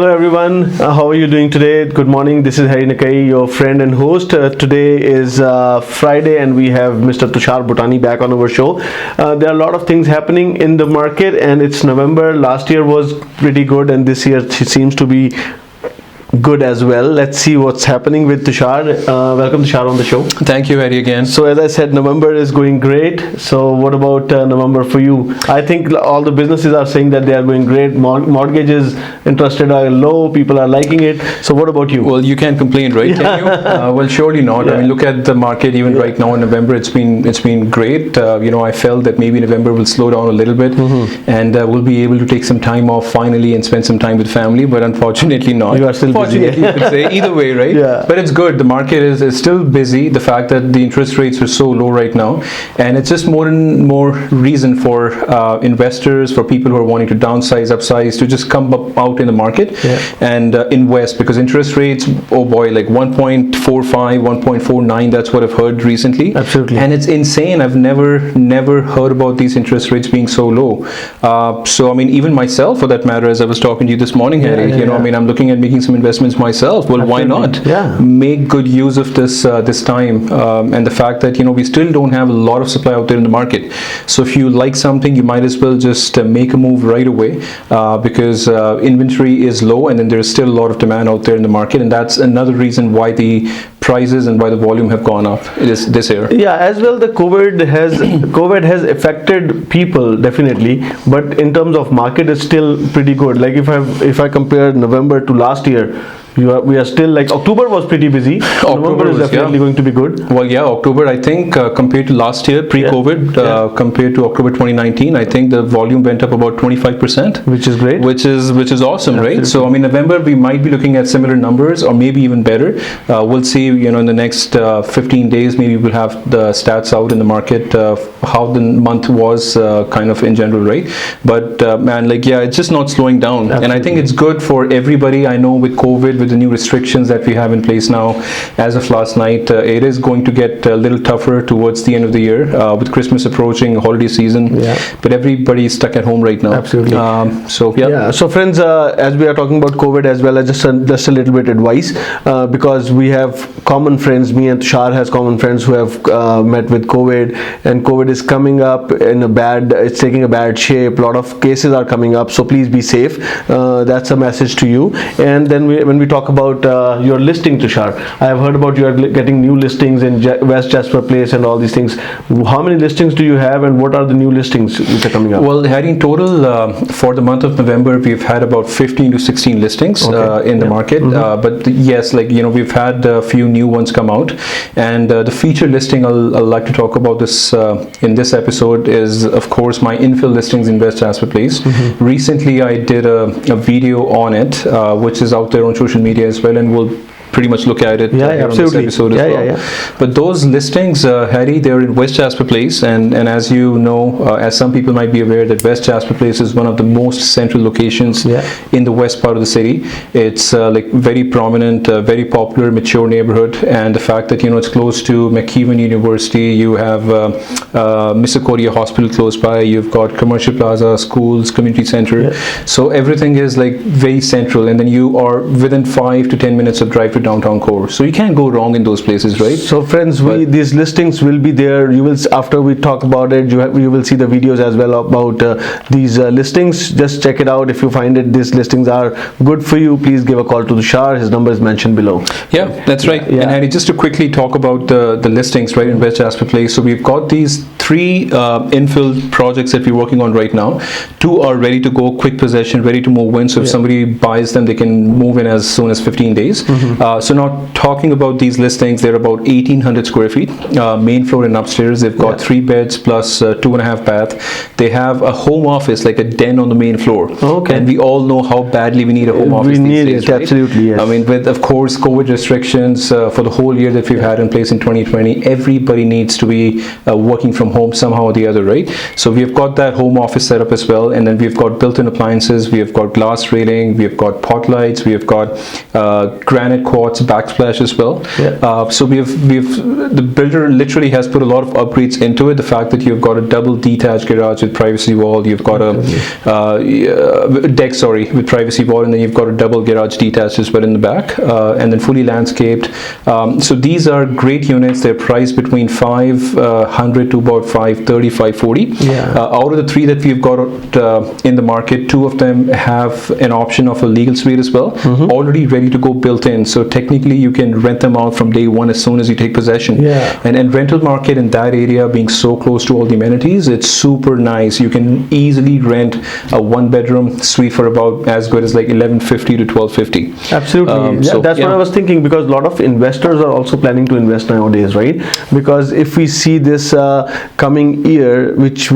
Hello everyone, how are you doing today? Good morning, this is Harry Nakai, your friend and host. Today is Friday and we have Mr. Tushar Bhutani back on our show. There are a lot of things happening in the market and it's November. Last year was pretty good and this year seems to be good as well. Let's see what's happening with Tushar. Welcome Tushar on the show. Thank you, Eddie, again. So as I said, November is going great. So what about November for you? I think all the businesses are saying that they are going great. Mortgages interested are low. People are liking it. So what about you? Well, you can't complain, right? Can you? Well, surely not. Yeah. I mean, look at the market even right now in November. It's been great. I felt that maybe November will slow down a little bit, and we'll be able to take some time off finally and spend some time with family. But unfortunately, not. You are still busy. Fortunately, you could say either way, right? Yeah. But it's good. The market is still busy. The fact that the interest rates are so low right now, and it's just more and more reason for investors, for people who are wanting to downsize, upsize, to just come out in the market and invest, because interest rates, oh boy, like 1.45, 1.49. That's what I've heard recently. Absolutely. And it's insane. I've never heard about these interest rates being so low. So I mean, even myself, for that matter, as I was talking to you this morning, Harry, I mean, I'm looking at making some investments myself. Well, why not? Yeah. Make good use of this time, and the fact that we still don't have a lot of supply out there in the market. So if you like something, you might as well just make a move right away, because inventory is low, and then there's still a lot of demand out there in the market, and that's another reason why the prices and why the volume have gone up this year. Yeah, as well the COVID has affected people definitely, but in terms of market it's still pretty good. Like if I compare November to last year, we are still, like, October was pretty busy. November is definitely going to be good. Well, yeah, October, I think compared to last year, pre-COVID, compared to October 2019, I think the volume went up about 25%, which is great. Which is awesome, right? So I mean, November we might be looking at similar numbers, or maybe even better. We'll see. In the next 15 days, maybe we'll have the stats out in the market, how the month was kind of in general, right? But man, like, yeah, it's just not slowing down. Absolutely. And I think it's good for everybody. I know with COVID, with the new restrictions that we have in place now, as of last night, it is going to get a little tougher towards the end of the year, with Christmas approaching, holiday season. Yeah. But everybody is stuck at home right now. Absolutely. So yeah. Yeah. So friends, as we are talking about COVID as well, just a little bit advice, because we have common friends. Me and Tushar has common friends who have met with COVID, and COVID is coming up in it's taking a bad shape. A lot of cases are coming up, so please be safe. That's a message to you. And then when we talk about your listing, Tushar, I have heard about you are getting new listings in West Jasper Place and all these things. How many listings do you have, and what are the new listings which are coming up? Well, in total, for the month of November, we've had about 15 to 16 listings in the market. But yes, like, we've had a few new ones come out, and the feature listing I'll like to talk about this in this episode is, of course, my infill listings in West Jasper Place. Recently I did a video on it, which is out there on social media as well, and we'll pretty much look at it on this episode as well. But those listings, Harry, they're in West Jasper Place, and as you know, as some people might be aware, that West Jasper Place is one of the most central locations in the west part of the city. It's like very prominent, very popular, mature neighborhood, and the fact that it's close to McEwen University, you have Misericordia Hospital close by, you've got Commercial Plaza, schools, community center, so everything is like very central, and then you are within 5 to 10 minutes of drive to downtown core, so you can't go wrong in those places, right? So friends, these listings will be there. You will, after we talk about it, you will see the videos as well about these listings. Just check it out. If you find it these listings are good for you, please give a call to Tushar. His number is mentioned below. Yeah, that's right. And Harry, just to quickly talk about the listings right in West Jasper Place. So we've got these 3 infill projects that we're working on right now. 2 are ready to go, quick possession, ready to move in. So if somebody buys them, they can move in as soon as 15 days. So now talking about these listings, they're about 1,800 square feet, main floor and upstairs. They've got 3 beds plus 2.5 bath. They have a home office, like a den on the main floor. And we all know how badly we need a home office these days, right? Absolutely, yes. I mean, with, of course, COVID restrictions for the whole year that we've had in place in 2020, everybody needs to be working from from home somehow or the other, right? So we've got that home office setup as well, and then we've got built-in appliances, we have got glass railing, we have got pot lights, we have got granite quartz backsplash as well. So the builder literally has put a lot of upgrades into it. The fact that you've got a double detached garage with privacy wall, you've got a deck, with privacy wall, and then you've got a double garage detached as well in the back, and then fully landscaped. So these are great units. They're priced between 500 to about 530, 540. Out of the three that we've got in the market, two of them have an option of a legal suite as well, already ready to go built in. So technically you can rent them out from day one as soon as you take possession. And rental market in that area being so close to all the amenities, it's super nice. You can easily rent a one-bedroom suite for about as good as like 1150 to 1250. Absolutely. That's what I was thinking, because a lot of investors are also planning to invest nowadays, right? Because if we see this coming year, which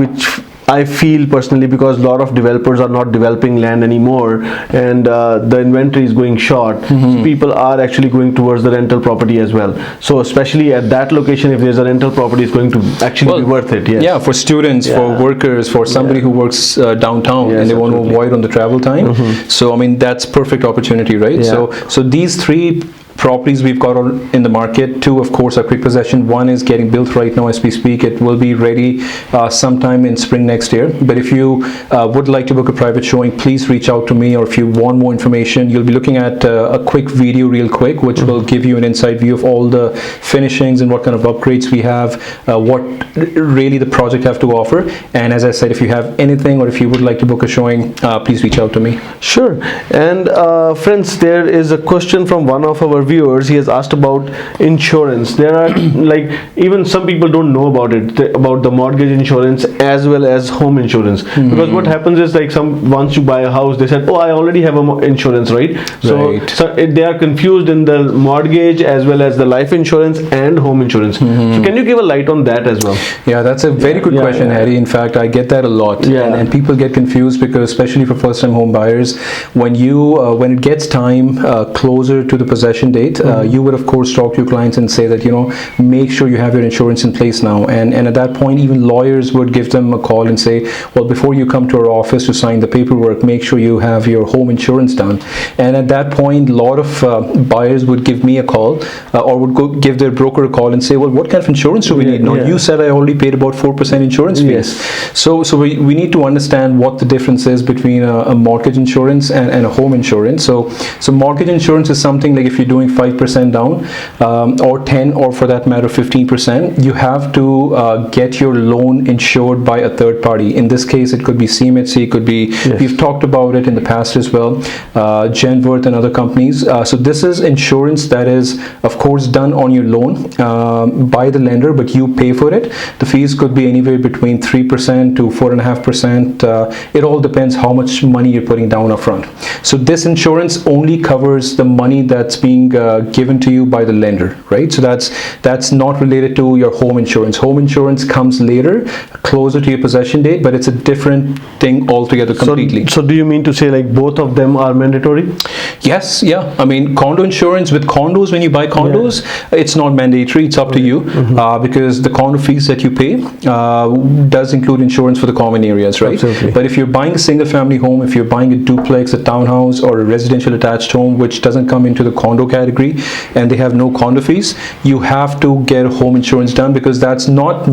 I feel personally, because a lot of developers are not developing land anymore, and the inventory is going short, so people are actually going towards the rental property as well. So especially at that location, if there's a rental property, it's going to actually be worth it. Yeah, for students, for workers, for somebody who works downtown, and they want to avoid on the travel time. So I mean, that's perfect opportunity, right? So these three properties we've got in the market, two of course are quick possession. One is getting built right now as we speak. It will be ready sometime in spring next year. But if you would like to book a private showing, please reach out to me, or if you want more information, you'll be looking at a quick video real quick, which will give you an inside view of all the finishings and what kind of upgrades we have, what really the project have to offer. And as I said, if you have anything, or if you would like to book a showing, please reach out to me. Sure. And friends, there is a question from one of our viewers. He has asked about insurance. There are like, even some people don't know about it, about the mortgage insurance as well as home insurance. Because what happens is, like, once you buy a house, they said, oh, I already have a insurance, right? So they are confused in the mortgage as well as the life insurance and home insurance. So can you give a light on that as well? Yeah, that's a very good question, Harry. In fact, I get that a lot. And people get confused, because especially for first-time home buyers, when it gets time closer to the possession date, you would of course talk to your clients and say that, make sure you have your insurance in place now. And at that point, even lawyers would give them a call and say, well, before you come to our office to sign the paperwork, make sure you have your home insurance done. And at that point, a lot of buyers would give me a call, or would go give their broker a call and say, well, what kind of insurance do we need? Now, you said I already paid about 4% insurance fees. So we need to understand what the difference is between a mortgage insurance and a home insurance. So mortgage insurance is something like, if you're doing 5% down, or 10, or for that matter 15%, you have to get your loan insured by a third party. In this case, it could be CMHC, it could be, we've talked about it in the past as well, Genworth and other companies. So this is insurance that is of course done on your loan by the lender, but you pay for it. The fees could be anywhere between 3% to 4.5%. It all depends how much money you're putting down up front. So this insurance only covers the money that's being given to you by the lender, right? So that's not related to your home insurance. Home insurance comes later, closer to your possession date, but it's a different thing altogether completely. So do you mean to say, like, both of them are mandatory? Yes, yeah. I mean, condo insurance with condos, when you buy condos, it's not mandatory. It's up to you, because the condo fees that you pay does include insurance for the common areas, right? Absolutely. But if you're buying a single family home, if you're buying a duplex, a townhouse, or a residential attached home, which doesn't come into the condo category, and they have no condo fees, you have to get home insurance done, because that's not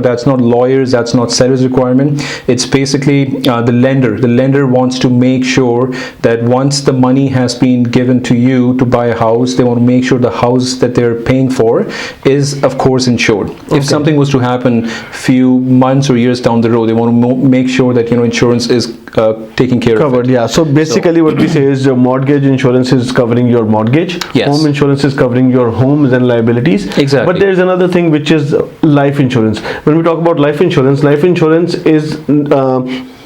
that's not lawyers, that's not seller's requirement. It's basically the lender. The lender wants to make sure that once the money has been given to you to buy a house, they want to make sure the house that they're paying for is of course insured. If something was to happen few months or years down the road, they want to make sure that insurance is taking care covered, of it. Yeah. So basically what we say is, your mortgage insurance is covering your mortgage. Yes. Home insurance is covering your homes and liabilities. Exactly. But there is another thing, which is life insurance. When we talk about life insurance is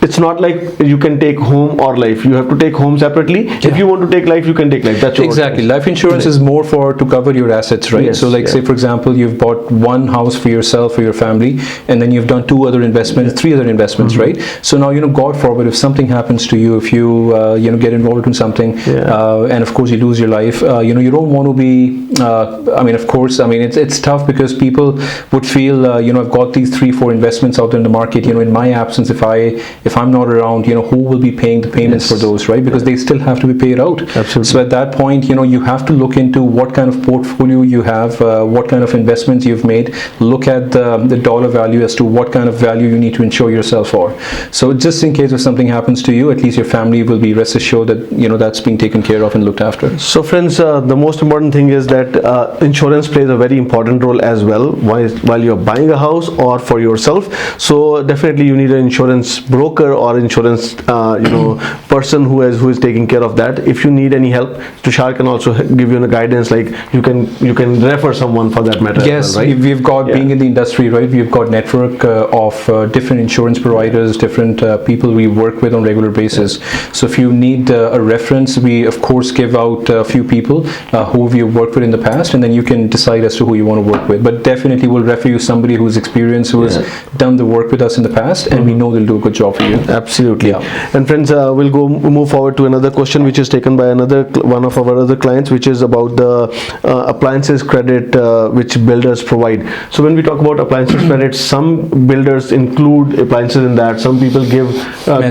it's not like you can take home or life. You have to take home separately. If you want to take life, you can take life. That's your Exactly. choice. Life insurance is more for to cover your assets, right? Yes, So like say for example, you've bought one house for yourself or your family, and then you've done two other investments, three other investments, right? So now, God forbid, if something happens to you, if you get involved in something, and of course you lose your life, you don't want to be. Of course, it's tough because people would feel, I've got these 3-4 investments out there in the market. In my absence, if I'm not around, who will be paying the payments for those, right? Because they still have to be paid out. Absolutely. So at that point, you have to look into what kind of portfolio you have, what kind of investments you've made. Look at the dollar value as to what kind of value you need to insure yourself for. So just in case if something happens to you, at least your family will be rest assured that that's being taken care of and looked after. So friends, the most important thing is that insurance plays a very important role as well while you're buying a house or for yourself. So definitely you need an insurance broker or insurance person who is taking care of that. If you need any help, Tushar can also give you a guidance, like you can refer someone for that matter. Yes, as well, right? we've got, being in the industry, right, we've got network of different insurance providers, different people we work with on regular basis. So if you need a reference, we of course give out a few people who we've worked with in the past, and then you can decide as to who you want to work with. But definitely we'll refer you somebody who's experienced, who has done the work with us in the past, and we know they'll do a good job for you. Absolutely. And friends, we'll move forward to another question which is taken by one of our other clients, which is about the appliances credit which builders provide. So when we talk about appliances credit, some builders include appliances in that. Some people give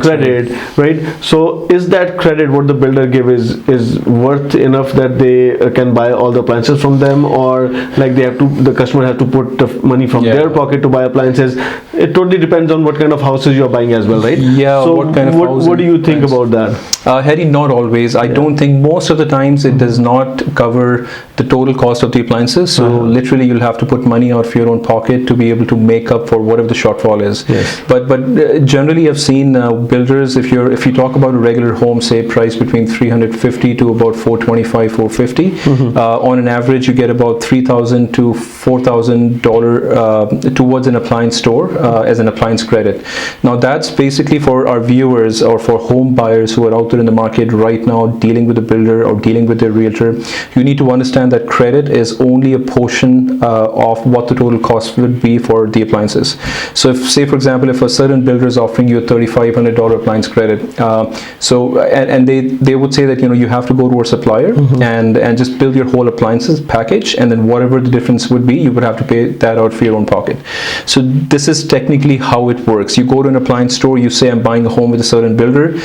credit, right? So is that credit what the builder give is worth enough that they can buy all the appliances from them, or like the customer have to put the money from their pocket to buy appliances? It totally depends on what kind of houses you're buying as well, right? Yeah. So what kind of what do you think about that? Harry, not always. I don't think, most of the times it does not cover the total cost of the appliances. So literally you'll have to put money out of your own pocket to be able to make up for whatever the shortfall is. Yes. But generally I've seen builders, if you talk about a regular home, say price between $350 to about $425, $450, on an average you get about $3,000 to $4,000 towards an appliance store as an appliance credit. Now that's basically for our viewers or for home buyers who are out there in the market right now dealing with a builder or dealing with their realtor. You need to understand that credit is only a portion of what the total cost would be for the appliances. So if, say for example, if a certain builder is offering you a $3,500 appliance credit, and they would say that you have to go to a supplier and just build your whole appliances package, and then whatever the difference would be, you would have to pay that out for your own pocket. So this is technically how it works. You go to an appliance store, you say I'm buying a home with a certain builder,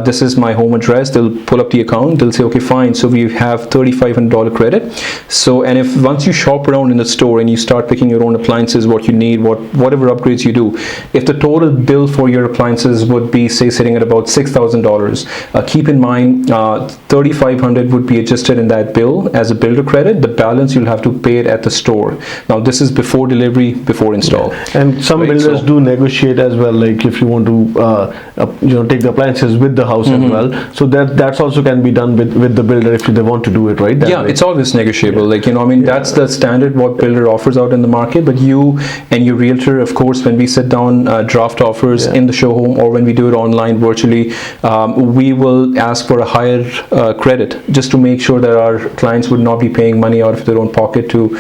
this is my home address, they'll pull up the account, they'll say okay fine, so we have $3,500 credit. So, and if once you shop around in the store and you start picking your own appliances, what you need, whatever upgrades you do, if the total bill for your appliances would be say sitting at about $6,000, keep in mind $3,500 would be adjusted in that bill as a builder credit. The balance you'll have to pay it at the store. Now this is before delivery, before install. And some builders do negotiate as well, like if you want to take the appliances with the house as well, so that's also can be done with the builder if they want to do it, right? It's always negotiable. That's the standard what builder offers out in the market. But you and your realtor, of course, when we sit down, draft offers in the show home, or when we do it online virtually, we will ask for a higher credit just to make sure that our clients would not be paying money out of their own pocket to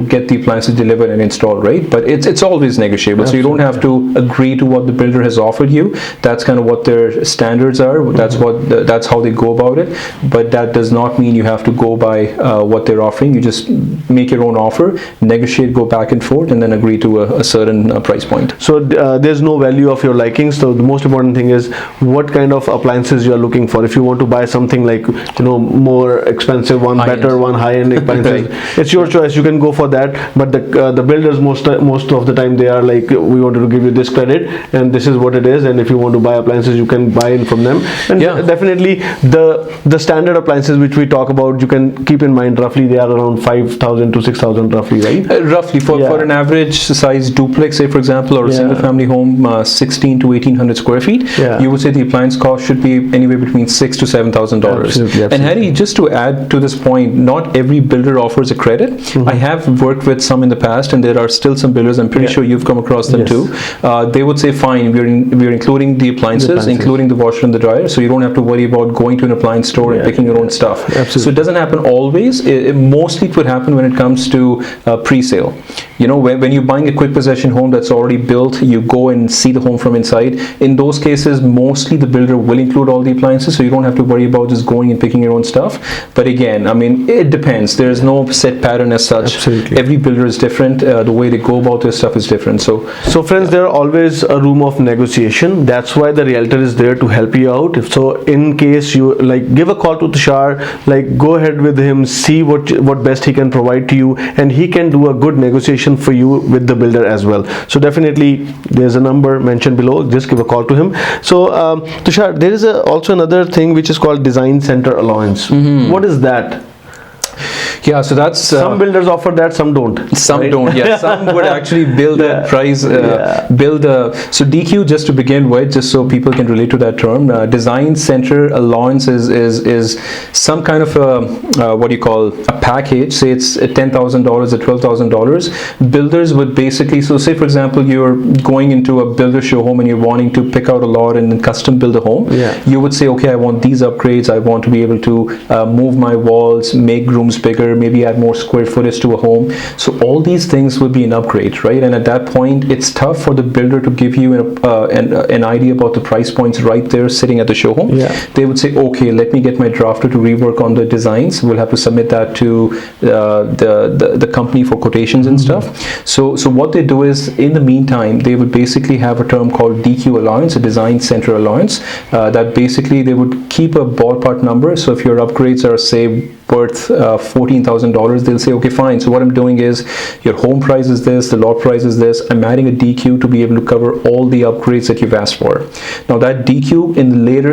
get the appliances delivered and installed, right? But it's always negotiable. Absolutely. So you don't have to agree to what the builder has offered you. That's kind of what their standards are. That's how they go about it. But that does not mean you have to go by what they're offering. You just make your own offer, negotiate, go back and forth, and then agree to a certain price point. So there's no value of your liking. So the most important thing is what kind of appliances you are looking for. If you want to buy something like more expensive one, better one, high-end appliances, it's your choice. You can go for that, but the builders most of the time they are like, we wanted to give you this credit and this is what it is, and if you want to buy appliances you can buy in from them. And definitely the standard appliances which we talk about, you can keep in mind roughly they are around 5,000 to 6,000 roughly, right? Roughly for an average size duplex, say for example, or a single family home, 16 to 1,800 square feet, you would say the appliance cost should be anywhere between $6,000 to $7,000. Absolutely. And Harry, just to add to this point, not every builder offers a credit. it. I have worked with some in the past, and there are still some builders, I'm pretty sure you've come across them too. They would say, fine, we're including the appliances, including the washer and the dryer, so you don't have to worry about going to an appliance store and picking your own stuff. Absolutely. So it doesn't happen always. Mostly it would happen when it comes to pre-sale. You know, when you're buying a quick possession home that's already built, you go and see the home from inside. In those cases, mostly the builder will include all the appliances, so you don't have to worry about just going and picking your own stuff. But again, I mean, it depends. There's no set pattern as such. Absolutely. Every builder is different. The way they go about their stuff is different. So friends, there are always a room of negotiation. That's why the realtor is there to help you out. So in case you like, give a call to Tushar, like go ahead with him, see what best he can provide to you, and he can do a good negotiation for you with the builder as well. So definitely there's a number mentioned below, just give a call to him. So Tushar, there is also another thing which is called design center allowance. What is that? Yeah, so that's some builders offer that, some don't. Some right? don't. Yeah, some would actually build that price. So DQ, just to begin with, just so people can relate to that term, design center allowance is some kind of a what do you call a package. Say it's $10,000 or $12,000. Builders would basically, so say for example you're going into a builder show home and you're wanting to pick out a lot and then custom build a home. You would say, okay, I want these upgrades. I want to be able to move my walls, make rooms bigger, maybe add more square footage to a home. So all these things will be an upgrade, right? And at that point, it's tough for the builder to give you an idea about the price points right there sitting at the show home. They would say, okay, let me get my drafter to rework on the designs. We'll have to submit that to the company for quotations and stuff. So what they do is, in the meantime, they would basically have a term called DQ allowance, a design center allowance, that basically they would keep a ballpark number. So if your upgrades are, say, worth $14,000, they'll say, okay, fine. So what I'm doing is, your home price is this, the lot price is this. I'm adding a DQ to be able to cover all the upgrades that you've asked for. Now that DQ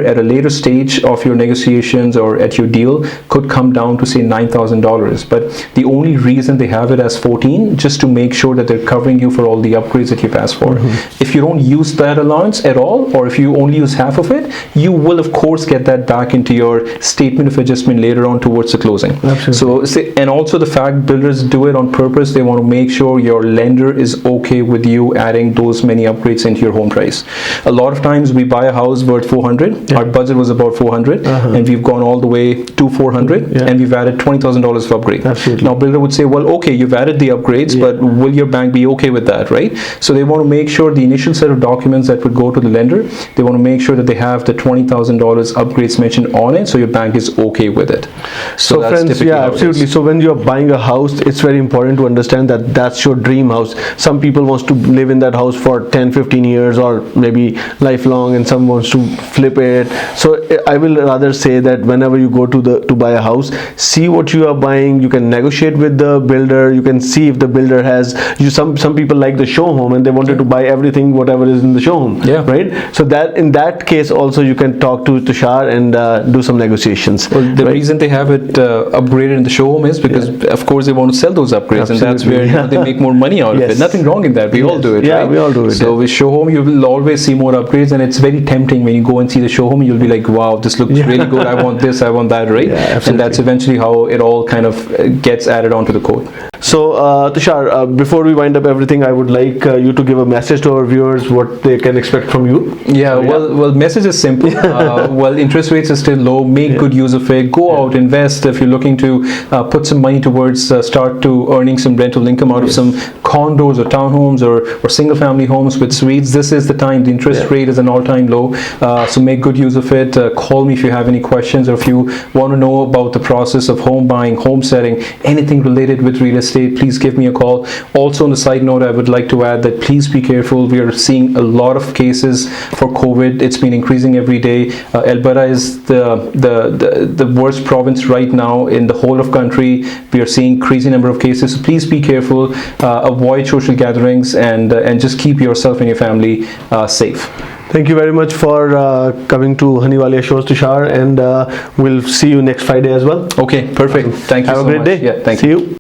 at a later stage of your negotiations or at your deal could come down to say $9,000. But the only reason they have it as 14, just to make sure that they're covering you for all the upgrades that you've asked for. If you don't use that allowance at all, or if you only use half of it, you will of course get that back into your statement of adjustment later on towards the closing. Absolutely. So, and also the fact builders do it on purpose. They want to make sure your lender is okay with you adding those many upgrades into your home price. A lot of times we buy a house worth 400. Our budget was about 400, and we've gone all the way to 400, and we've added $20,000 of upgrade. Absolutely. Now builder would say, well, okay, you've added the upgrades, but will your bank be okay with that, right? So they want to make sure the initial set of documents that would go to the lender, they want to make sure that they have the $20,000 upgrades mentioned on it, so your bank is okay with it. So friends, absolutely. So when you're buying a house, it's very important to understand that that's your dream house. Some people wants to live in that house for 10-15 years or maybe lifelong, and some wants to flip it. So I will rather say that whenever you go to buy a house, see what you are buying. You can negotiate with the builder. You can see if the builder has some people like the show home and they wanted to buy everything whatever is in the show home, right? So that in that case also you can talk to Tushar and do some negotiations. Well, the reason they have it upgraded in the showroom is because of course they want to sell those upgrades. And that's where they make more money out of it. Nothing wrong in that. We all do it, right? We all do it. So with show home you will always see more upgrades, and it's very tempting when you go and see the show home. You'll be like, wow, this looks really good. I want this, I want that, right? And that's eventually how it all kind of gets added onto the quote. So Tushar, before we wind up everything, I would like you to give a message to our viewers what they can expect from you. Well, message is simple. Well, interest rates are still low. Make good use of it. Go out, invest. If you're looking to put some money towards start to earning some rental income out of some condos or townhomes or single family homes with suites, this is the time. The interest rate is an all-time low. So make good use of it. Call me if you have any questions, or if you want to know about the process of home buying, home selling, anything related with real estate, please give me a call. Also, on the side note, I would like to add that please be careful. We are seeing a lot of cases for COVID. It's been increasing every day. Alberta is the worst province right now in the whole of country. We are seeing crazy number of cases. So please be careful. Avoid social gatherings and just keep yourself and your family safe. Thank you very much for coming to Hunny Walia shows, Tushar, and we'll see you next Friday as well. Okay, perfect. Thank you. Have a great day. Yeah, thank you. See you.